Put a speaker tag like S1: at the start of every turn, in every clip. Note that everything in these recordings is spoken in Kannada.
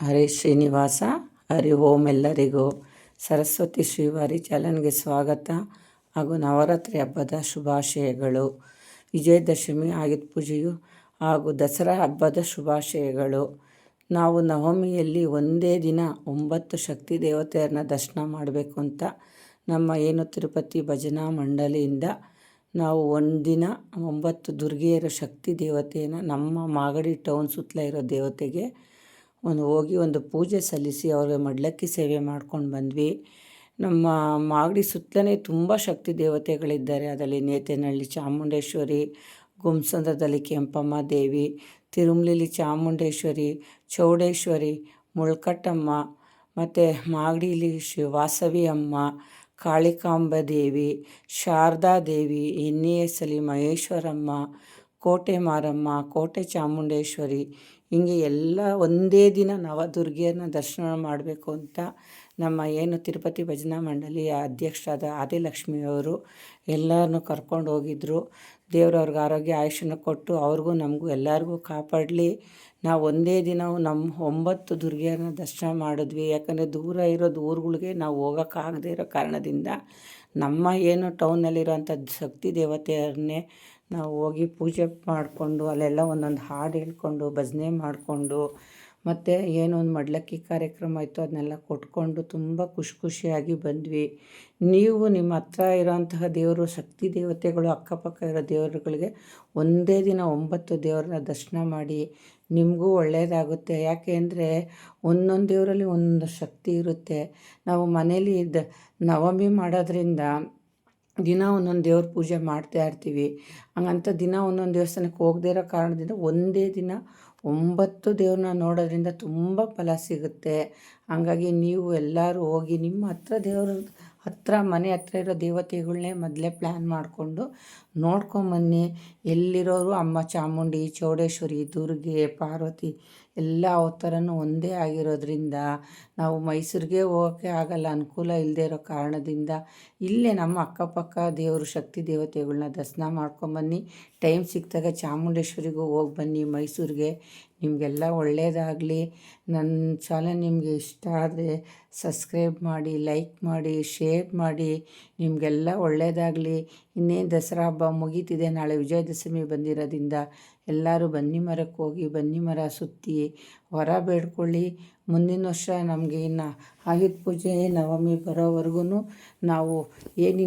S1: ಹರೇ ಶ್ರೀನಿವಾಸ. ಹರಿ ಓಂ. ಎಲ್ಲರಿಗೂ ಸರಸ್ವತಿ ಶ್ರೀವಾರಿ ಚಾನಲ್ಗೆ ಸ್ವಾಗತ ಹಾಗೂ ನವರಾತ್ರಿ ಹಬ್ಬದ ಶುಭಾಶಯಗಳು. ವಿಜಯದಶಮಿ ಆಯುಧ ಪೂಜೆಯು ಹಾಗೂ ದಸರಾ ಹಬ್ಬದ ಶುಭಾಶಯಗಳು. ನಾವು ನವಮಿಯಲ್ಲಿ ಒಂದೇ ದಿನ 9 ಶಕ್ತಿ ದೇವತೆಯರನ್ನ ದರ್ಶನ ಮಾಡಬೇಕು ಅಂತ ನಮ್ಮ ತಿರುಪತಿ ಭಜನಾ ಮಂಡಳಿಯಿಂದ ನಾವು ಒಂದಿನ 9 ದುರ್ಗೆಯರ ಶಕ್ತಿ ದೇವತೆಯನ್ನು ನಮ್ಮ ಮಾಗಡಿ ಟೌನ್ ಸುತ್ತಲ ಇರೋ ದೇವತೆಗೆ ಹೋಗಿ ಒಂದು ಪೂಜೆ ಸಲ್ಲಿಸಿ ಅವ್ರಿಗೆ ಮಡ್ಲಕ್ಕಿ ಸೇವೆ ಮಾಡ್ಕೊಂಡು ಬಂದ್ವಿ. ನಮ್ಮ ಮಾಗಡಿ ಸುತ್ತಲೇ ತುಂಬ ಶಕ್ತಿ ದೇವತೆಗಳಿದ್ದಾರೆ. ಅದರಲ್ಲಿ ನೇತೇನಹಳ್ಳಿ ಚಾಮುಂಡೇಶ್ವರಿ, ಗುಮ್ಸಂದ್ರದಲ್ಲಿ ಕೆಂಪಮ್ಮ ದೇವಿ, ತಿರುಮಲೆಯಲ್ಲಿ ಚಾಮುಂಡೇಶ್ವರಿ, ಚೌಡೇಶ್ವರಿ, ಮುಳ್ಕಟ್ಟಮ್ಮ, ಮತ್ತು ಮಾಗಡಿಲಿ ವಾಸವಿ ಅಮ್ಮ, ಕಾಳಿಕಾಂಬ ದೇವಿ, ಶಾರದಾ ದೇವಿ, ಎನ್ನಿಎಸ್ಸಲ್ಲಿ ಮಹೇಶ್ವರಮ್ಮ, ಕೋಟೆ ಮಾರಮ್ಮ, ಕೋಟೆ ಚಾಮುಂಡೇಶ್ವರಿ, ಹಿಂಗೆ ಎಲ್ಲ ಒಂದೇ ದಿನ ನವದುರ್ಗಿಯರನ್ನ ದರ್ಶನ ಮಾಡಬೇಕು ಅಂತ ನಮ್ಮ ತಿರುಪತಿ ಭಜನಾ ಮಂಡಳಿಯ ಅಧ್ಯಕ್ಷರಾದ ಆದಿಲಕ್ಷ್ಮಿಯವರು ಎಲ್ಲರನ್ನೂ ಕರ್ಕೊಂಡು ಹೋಗಿದ್ದರು. ದೇವ್ರವ್ರಿಗೆ ಆರೋಗ್ಯ ಆಯುಷ್ಯನ ಕೊಟ್ಟು ಅವ್ರಿಗೂ ನಮಗೂ ಎಲ್ಲರಿಗೂ ಕಾಪಾಡಲಿ. ನಾವು ಒಂದೇ ದಿನ ನಮ್ಮ 9 ದುರ್ಗಿಯರನ್ನ ದರ್ಶನ ಮಾಡಿದ್ವಿ. ಯಾಕಂದರೆ ದೂರ ಇರೋದು ಊರುಗಳಿಗೆ ನಾವು ಹೋಗೋಕ್ಕಾಗದೇ ಇರೋ ಕಾರಣದಿಂದ ನಮ್ಮ ಟೌನಲ್ಲಿರೋಂಥ ಶಕ್ತಿ ದೇವತೆಯರನ್ನೇ ನಾವು ಹೋಗಿ ಪೂಜೆ ಮಾಡಿಕೊಂಡು ಅಲ್ಲೆಲ್ಲ ಒಂದೊಂದು ಹಾಡು ಹೇಳ್ಕೊಂಡು ಭಜನೆ ಮಾಡಿಕೊಂಡು ಮತ್ತು ಒಂದು ಮಡ್ಲಕ್ಕಿ ಕಾರ್ಯಕ್ರಮ ಇತ್ತು ಅದನ್ನೆಲ್ಲ ಕೊಟ್ಕೊಂಡು ತುಂಬ ಖುಷಿಯಾಗಿ ಬಂದ್ವಿ. ನೀವು ನಿಮ್ಮ ಹತ್ರ ಇರೋಂತಹ ದೇವರು ಶಕ್ತಿ ದೇವತೆಗಳು ಅಕ್ಕಪಕ್ಕ ಇರೋ ದೇವರುಗಳಿಗೆ ಒಂದೇ ದಿನ 9 ದೇವರನ್ನ ದರ್ಶನ ಮಾಡಿ ನಿಮಗೂ ಒಳ್ಳೆಯದಾಗುತ್ತೆ. ಯಾಕೆ ಅಂದರೆ ಒಂದೊಂದು ದೇವರಲ್ಲಿ ಒಂದೊಂದು ಶಕ್ತಿ ಇರುತ್ತೆ. ನಾವು ಮನೇಲಿ ನವಮಿ ಮಾಡೋದ್ರಿಂದ ದಿನ ಒಂದೊಂದು ದೇವ್ರ ಪೂಜೆ ಮಾಡ್ತಾ ಇರ್ತೀವಿ. ಹಂಗಂತ ದಿನ ಒಂದೊಂದು ದೇವಸ್ಥಾನಕ್ಕೆ ಹೋಗದೇ ಇರೋ ಕಾರಣದಿಂದ ಒಂದೇ ದಿನ 9 ದೇವ್ರನ್ನ ನೋಡೋದ್ರಿಂದ ತುಂಬ ಫಲ ಸಿಗುತ್ತೆ. ಹಂಗಾಗಿ ನೀವು ಎಲ್ಲರೂ ಹೋಗಿ ನಿಮ್ಮ ಮನೆ ಹತ್ರ ಇರೋ ದೇವತೆಗಳನ್ನೇ ಮೊದಲೇ ಪ್ಲ್ಯಾನ್ ಮಾಡಿಕೊಂಡು ನೋಡ್ಕೊಂಬನ್ನಿ. ಎಲ್ಲಿರೋರು ಅಮ್ಮ ಚಾಮುಂಡಿ, ಚೌಡೇಶ್ವರಿ, ದುರ್ಗೆ, ಪಾರ್ವತಿ ಎಲ್ಲ ಅವತಾರನೂ ಒಂದೇ ಆಗಿರೋದ್ರಿಂದ ನಾವು ಮೈಸೂರಿಗೆ ಹೋಗೋಕ್ಕೆ ಆಗಲ್ಲ, ಅನುಕೂಲ ಇಲ್ಲದೆ ಇರೋ ಕಾರಣದಿಂದ ಇಲ್ಲೇ ನಮ್ಮ ಅಕ್ಕಪಕ್ಕ ದೇವರು ಶಕ್ತಿ ದೇವತೆಗಳನ್ನ ದರ್ಶನ ಮಾಡ್ಕೊಂಬನ್ನಿ. ಟೈಮ್ ಸಿಕ್ಕಿದಾಗ ಚಾಮುಂಡೇಶ್ವರಿಗೂ ಹೋಗಿ ಬನ್ನಿ ಮೈಸೂರಿಗೆ. ನಿಮಗೆಲ್ಲ ಒಳ್ಳೆಯದಾಗಲಿ. ನನ್ನ ಚಾನಲ್ ನಿಮಗೆ ಇಷ್ಟ ಆದರೆ ಸಬ್ಸ್ಕ್ರೈಬ್ ಮಾಡಿ, ಲೈಕ್ ಮಾಡಿ, ಶೇರ್ ಮಾಡಿ. ನಿಮಗೆಲ್ಲ ಒಳ್ಳೆಯದಾಗಲಿ. ಇನ್ನೇನು ದಸರಾ ಹಬ್ಬ ಮುಗೀತಿದೆ. ನಾಳೆ ವಿಜಯದಶಮಿ ಬಂದಿರೋದ್ರಿಂದ ಎಲ್ಲರೂ ಬನ್ನಿ ಮರಕ್ಕೆ ಹೋಗಿ ಬನ್ನಿ ಮರ ಸುತ್ತಿ ವರ ಬೇಡ್ಕೊಳ್ಳಿ. ಮುಂದಿನ ವರ್ಷ ನಮಗೆ ಇನ್ನು ಆಯುಧ ಪೂಜೆ ನವಮಿ ಬರೋವರೆಗೂ ನಾವು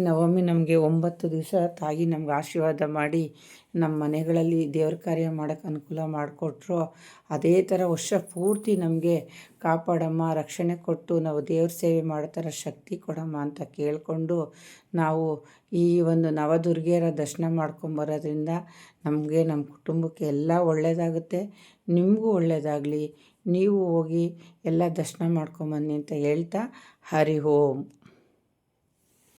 S1: ನವಮಿ ನಮಗೆ 9 ದಿವಸ ತಾಯಿ ನಮ್ಗೆ ಆಶೀರ್ವಾದ ಮಾಡಿ ನಮ್ಮ ಮನೆಗಳಲ್ಲಿ ದೇವ್ರ ಕಾರ್ಯ ಮಾಡೋಕ್ಕೆ ಅನುಕೂಲ ಮಾಡಿಕೊಟ್ರು. ಅದೇ ಥರ ವರ್ಷ ಪೂರ್ತಿ ನಮಗೆ ಕಾಪಾಡಮ್ಮ, ರಕ್ಷಣೆ ಕೊಟ್ಟು ನಾವು ದೇವ್ರ ಸೇವೆ ಮಾಡೋ ಥರ ಶಕ್ತಿ ಕೊಡಮ್ಮ ಅಂತ ಕೇಳಿಕೊಂಡು ನಾವು ಈ ಒಂದು ನವದುರ್ಗೆಯರ ದರ್ಶನ ಮಾಡ್ಕೊಂಬರೋದ್ರಿಂದ ನಮಗೆ ನಮ್ಮ ಕುಟುಂಬಕ್ಕೆ ಎಲ್ಲ ಒಳ್ಳೆಯದಾಗುತ್ತೆ. ನಿಮಗೂ ಒಳ್ಳೆಯದಾಗಲಿ. ನೀವು ಹೋಗಿ ಎಲ್ಲ ದರ್ಶನ ಮಾಡ್ಕೊಂಬನ್ನಿ ಅಂತ ಹೇಳ್ತಾ ಹರಿ ಓಂ.